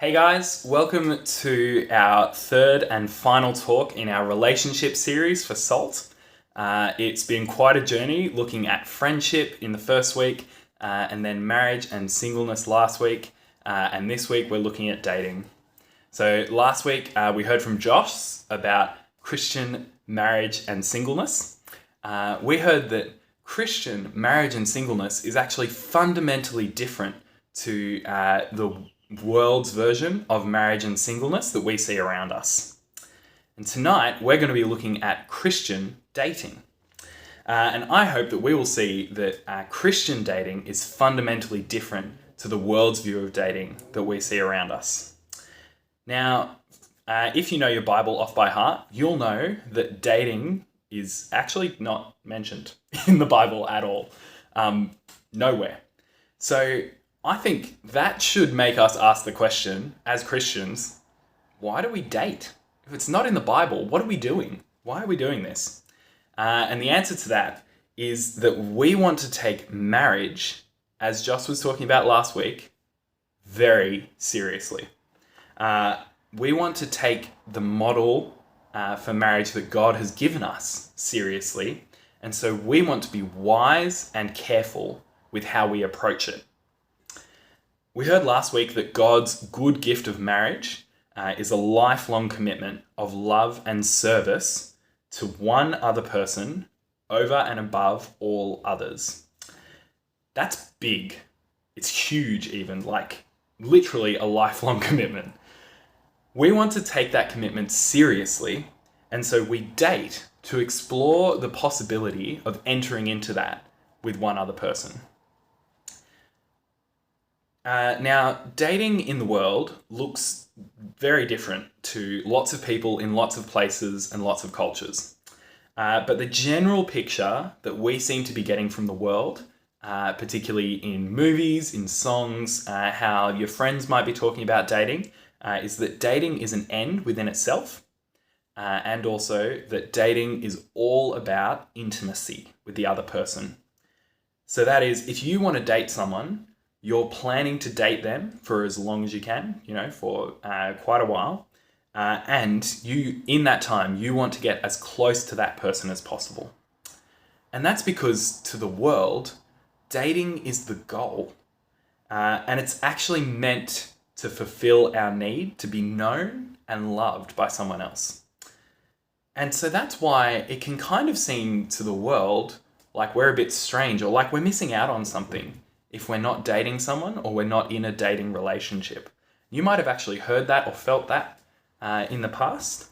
Hey guys, welcome to our third and final talk in our relationship series for SALT. It's been quite a journey looking at friendship in the first week, and then marriage and singleness last week, and this week we're looking at dating. So last week we heard from Josh about Christian marriage and singleness. We heard that Christian marriage and singleness is actually fundamentally different to the world's version of marriage and singleness that we see around us. And tonight we're going to be looking at Christian dating. And I hope that we will see that Christian dating is fundamentally different to the world's view of dating that we see around us. Now, if you know your Bible off by heart, you'll know that dating is actually not mentioned in the Bible at all. Nowhere. So I think that should make us ask the question, as Christians, why do we date? If it's not in the Bible, what are we doing? Why are we doing this? And the answer to that is that we want to take marriage, as Joss was talking about last week, very seriously. We want to take the model for marriage that God has given us seriously. And so we want to be wise and careful with how we approach it. We heard last week that God's good gift of marriage is a lifelong commitment of love and service to one other person over and above all others. That's big. It's huge even, like literally a lifelong commitment. We want to take that commitment seriously, and so we date to explore the possibility of entering into that with one other person. Now, dating in the world looks very different to lots of people in lots of places and lots of cultures. But the general picture that we seem to be getting from the world, particularly in movies, in songs, how your friends might be talking about dating, is that dating is an end within itself, and also that dating is all about intimacy with the other person. So that is, if you want to date someone, you're planning to date them for as long as you can, for quite a while. And you, in that time, you want to get as close to that person as possible. And that's because to the world, dating is the goal. And it's actually meant to fulfill our need to be known and loved by someone else. And so that's why it can kind of seem to the world like we're a bit strange or like we're missing out on something if we're not dating someone or we're not in a dating relationship. You might have actually heard that or felt that in the past.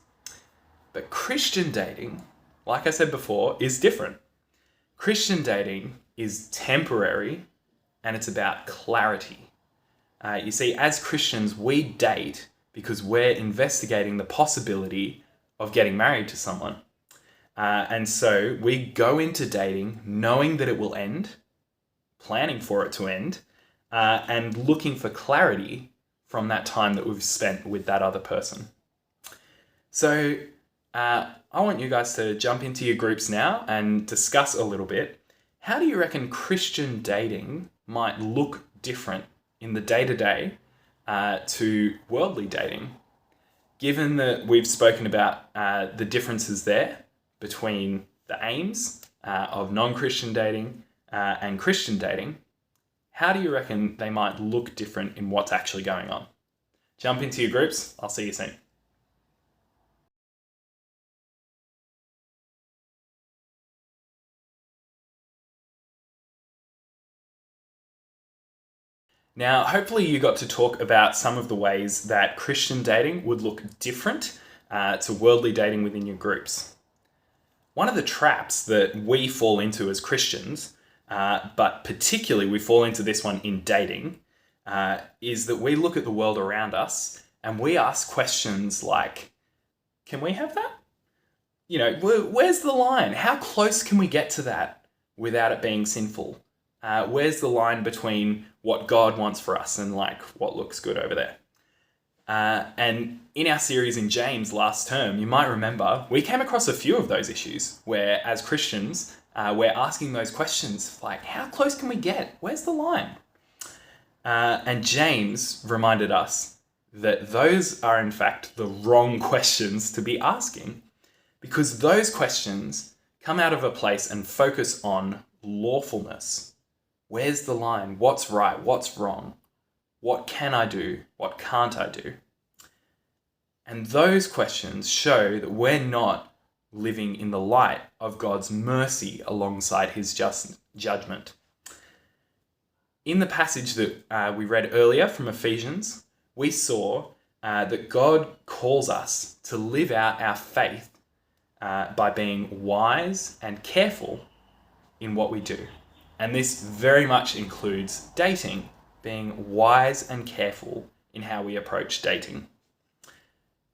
But Christian dating, like I said before, is different. Christian dating is temporary and it's about clarity. You see, as Christians, we date because we're investigating the possibility of getting married to someone. And so we go into dating knowing that it will end, planning for it to end, and looking for clarity from that time that we've spent with that other person. So I want you guys to jump into your groups now and discuss a little bit. How do you reckon Christian dating might look different in the day-to-day to worldly dating? Given that we've spoken about the differences there between the aims of non-Christian dating and Christian dating, how do you reckon they might look different in what's actually going on? Jump into your groups. I'll see you soon. Now, hopefully you got to talk about some of the ways that Christian dating would look different to worldly dating within your groups. One of the traps that we fall into as Christians, but particularly we fall into this one in dating, is that we look at the world around us and we ask questions like, can we have that? Where's the line? How close can we get to that without it being sinful? Where's the line between what God wants for us and what looks good over there? And in our series in James last term, you might remember, we came across a few of those issues where as Christians, we're asking those questions like, how close can we get? Where's the line? And James reminded us that those are in fact the wrong questions to be asking, because those questions come out of a place and focus on lawfulness. Where's the line? What's right? What's wrong? What can I do? What can't I do? And those questions show that we're not living in the light of God's mercy alongside his just judgment. In the passage that we read earlier from Ephesians, we saw that God calls us to live out our faith by being wise and careful in what we do. And this very much includes dating, being wise and careful in how we approach dating.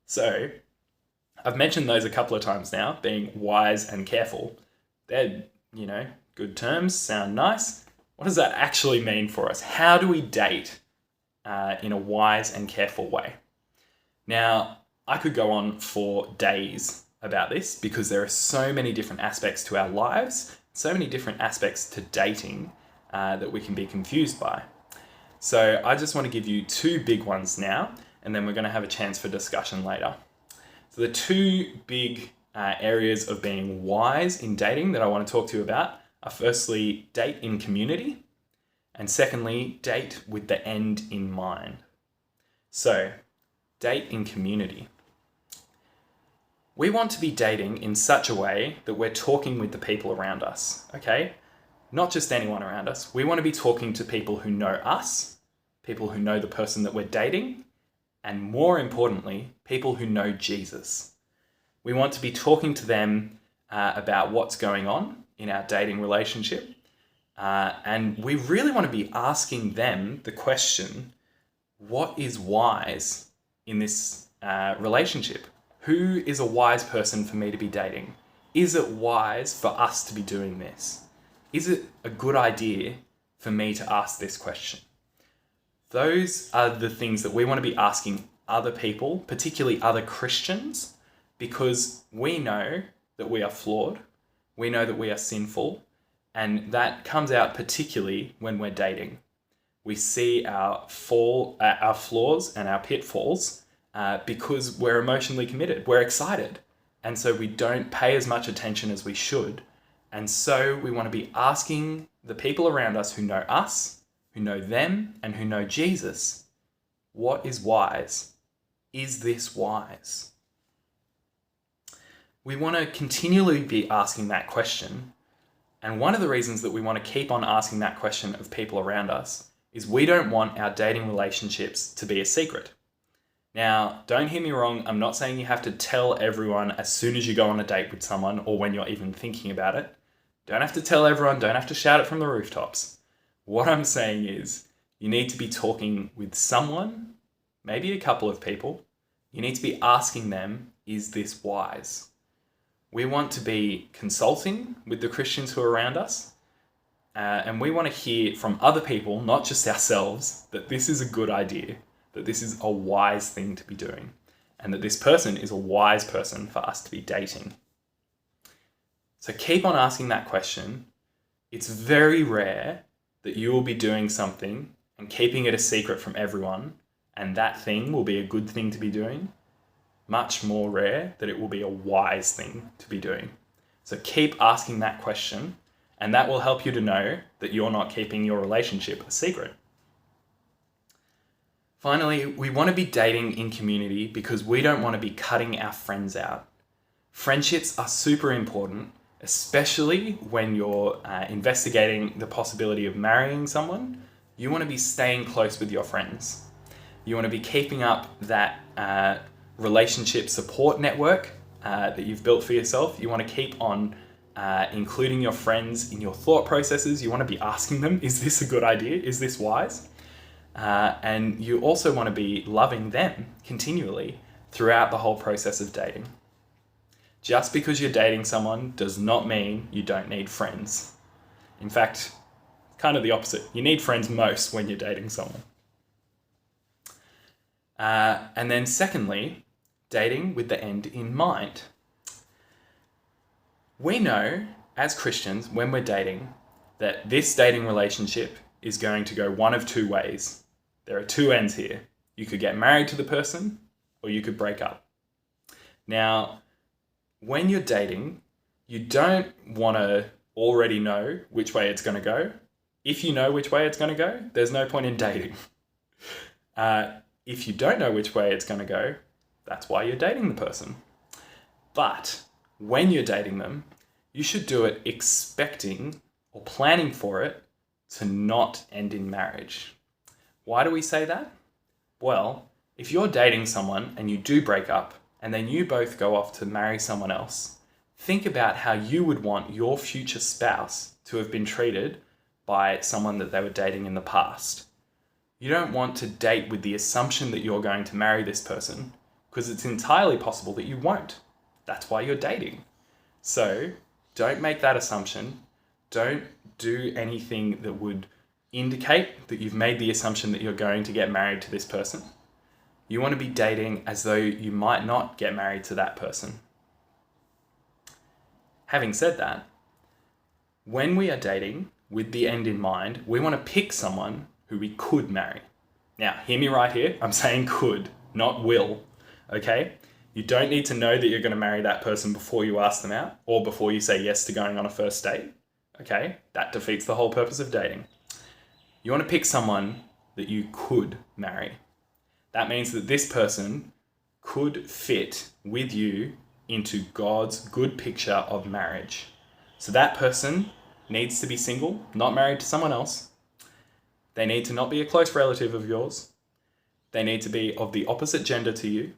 So, I've mentioned those a couple of times now, being wise and careful. They're, good terms, sound nice. What does that actually mean for us? How do we date in a wise and careful way? Now, I could go on for days about this because there are so many different aspects to our lives, so many different aspects to dating that we can be confused by. So I just want to give you two big ones now, and then we're going to have a chance for discussion later. So the two big areas of being wise in dating that I want to talk to you about are firstly, date in community, and secondly, date with the end in mind. So, date in community. We want to be dating in such a way that we're talking with the people around us, okay? Not just anyone around us. We want to be talking to people who know us, people who know the person that we're dating, and more importantly, people who know Jesus. We want to be talking to them about what's going on in our dating relationship. And we really want to be asking them the question, what is wise in this relationship? Who is a wise person for me to be dating? Is it wise for us to be doing this? Is it a good idea for me to ask this question? Those are the things that we want to be asking other people, particularly other Christians, because we know that we are flawed, we know that we are sinful, and that comes out particularly when we're dating. We see our flaws and our pitfalls because we're emotionally committed, we're excited, and so we don't pay as much attention as we should. And so we want to be asking the people around us who know us, who know them, and who know Jesus, what is wise? Is this wise? We want to continually be asking that question. And one of the reasons that we want to keep on asking that question of people around us is we don't want our dating relationships to be a secret. Now, don't hear me wrong. I'm not saying you have to tell everyone as soon as you go on a date with someone or when you're even thinking about it. Don't have to tell everyone. Don't have to shout it from the rooftops. What I'm saying is you need to be talking with someone, maybe a couple of people. You need to be asking them, is this wise? We want to be consulting with the Christians who are around us. And we want to hear from other people, not just ourselves, that this is a good idea, that this is a wise thing to be doing, and that this person is a wise person for us to be dating. So keep on asking that question. It's very rare that you will be doing something and keeping it a secret from everyone, and that thing will be a good thing to be doing. Much more rare that it will be a wise thing to be doing. So keep asking that question, and that will help you to know that you're not keeping your relationship a secret. Finally, we want to be dating in community because we don't want to be cutting our friends out. Friendships are super important, especially when you're investigating the possibility of marrying someone. You want to be staying close with your friends. You want to be keeping up that relationship support network that you've built for yourself. You want to keep on including your friends in your thought processes. You want to be asking them, is this a good idea? Is this wise? And you also want to be loving them continually throughout the whole process of dating. Just because you're dating someone does not mean you don't need friends. In fact, kind of the opposite. You need friends most when you're dating someone. And then secondly, dating with the end in mind. We know as Christians when we're dating that this dating relationship is going to go one of two ways. There are two ends here. You could get married to the person, or you could break up. Now, when you're dating, you don't want to already know which way it's going to go. If you know which way it's going to go, there's no point in dating. If you don't know which way it's going to go, that's why you're dating the person. But when you're dating them, you should do it expecting or planning for it to not end in marriage. Why do we say that? Well, if you're dating someone and you do break up and then you both go off to marry someone else, think about how you would want your future spouse to have been treated by someone that they were dating in the past. You don't want to date with the assumption that you're going to marry this person, because it's entirely possible that you won't. That's why you're dating. So don't make that assumption. Don't do anything that would indicate that you've made the assumption that you're going to get married to this person. You want to be dating as though you might not get married to that person. Having said that, when we are dating with the end in mind, we want to pick someone who we could marry. Now, hear me right here. I'm saying could, not will. Okay? You don't need to know that you're going to marry that person before you ask them out or before you say yes to going on a first date. Okay? That defeats the whole purpose of dating. You want to pick someone that you could marry. That means that this person could fit with you into God's good picture of marriage. So that person needs to be single, not married to someone else. They need to not be a close relative of yours. They need to be of the opposite gender to you.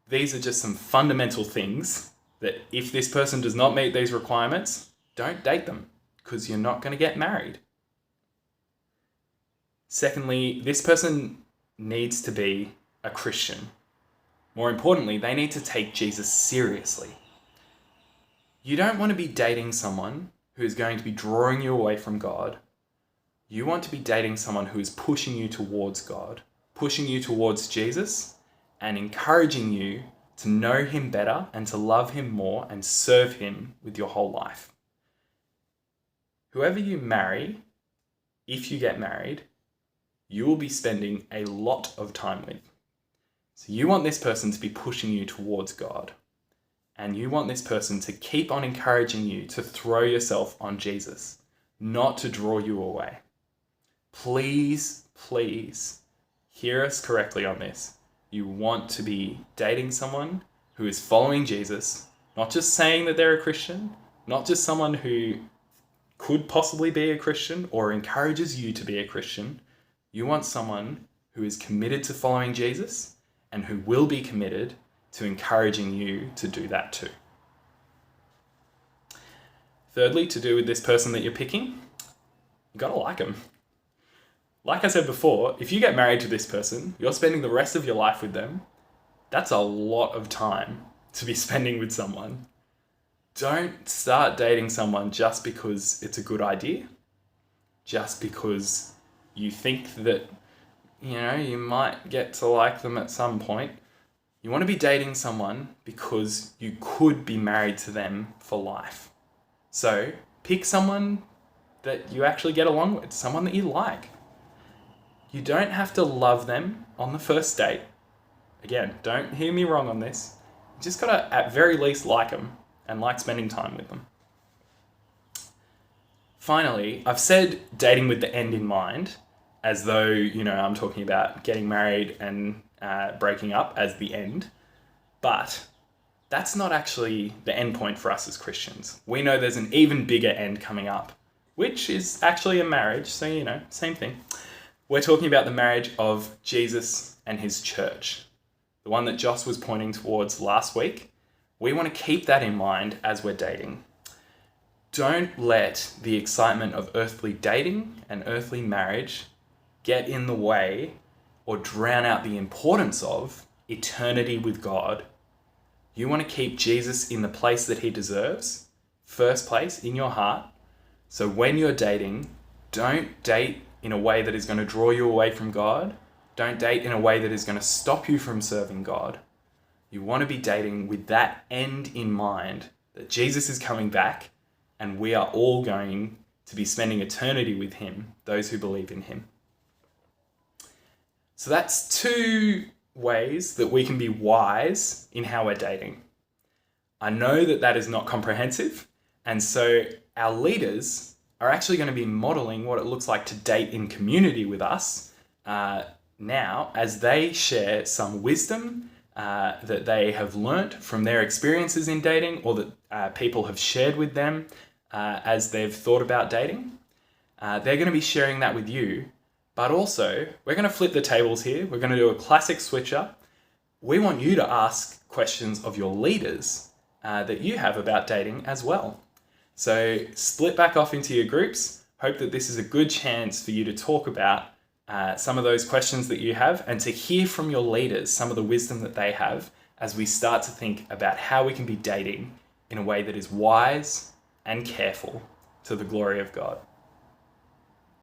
These are just some fundamental things that if this person does not meet these requirements, don't date them, because you're not going to get married. Secondly, this person needs to be a Christian. More importantly, they need to take Jesus seriously. You don't want to be dating someone who is going to be drawing you away from God. You want to be dating someone who is pushing you towards God, pushing you towards Jesus, and encouraging you to know him better and to love him more and serve him with your whole life. Whoever you marry, if you get married, you will be spending a lot of time with. So you want this person to be pushing you towards God. And you want this person to keep on encouraging you to throw yourself on Jesus, not to draw you away. Please, please hear us correctly on this. You want to be dating someone who is following Jesus, not just saying that they're a Christian, not just someone who could possibly be a Christian or encourages you to be a Christian. You want someone who is committed to following Jesus and who will be committed to encouraging you to do that too. Thirdly, to do with this person that you're picking, you gotta like them. Like I said before, if you get married to this person, you're spending the rest of your life with them. That's a lot of time to be spending with someone. Don't start dating someone just because it's a good idea, just because you think that, you might get to like them at some point. You want to be dating someone because you could be married to them for life. So pick someone that you actually get along with, someone that you like. You don't have to love them on the first date. Again, don't hear me wrong on this. You just gotta, at very least, like them and like spending time with them. Finally, I've said dating with the end in mind, as though, I'm talking about getting married and breaking up as the end. But that's not actually the end point for us as Christians. We know there's an even bigger end coming up, which is actually a marriage. So, same thing. We're talking about the marriage of Jesus and his church, the one that Joss was pointing towards last week. We want to keep that in mind as we're dating. Don't let the excitement of earthly dating and earthly marriage get in the way or drown out the importance of eternity with God. You want to keep Jesus in the place that he deserves, first place in your heart. So when you're dating, don't date in a way that is going to draw you away from God. Don't date in a way that is going to stop you from serving God. You want to be dating with that end in mind, that Jesus is coming back and we are all going to be spending eternity with him, those who believe in him. So that's two ways that we can be wise in how we're dating. I know that that is not comprehensive, and so our leaders are actually going to be modeling what it looks like to date in community with us now, as they share some wisdom that they have learnt from their experiences in dating, or that people have shared with them as they've thought about dating. They're going to be sharing that with you, but also we're going to flip the tables here. We're going to do a classic switch up. We want you to ask questions of your leaders that you have about dating as well. So split back off into your groups. Hope that this is a good chance for you to talk about some of those questions that you have, and to hear from your leaders some of the wisdom that they have as we start to think about how we can be dating in a way that is wise and careful to the glory of God.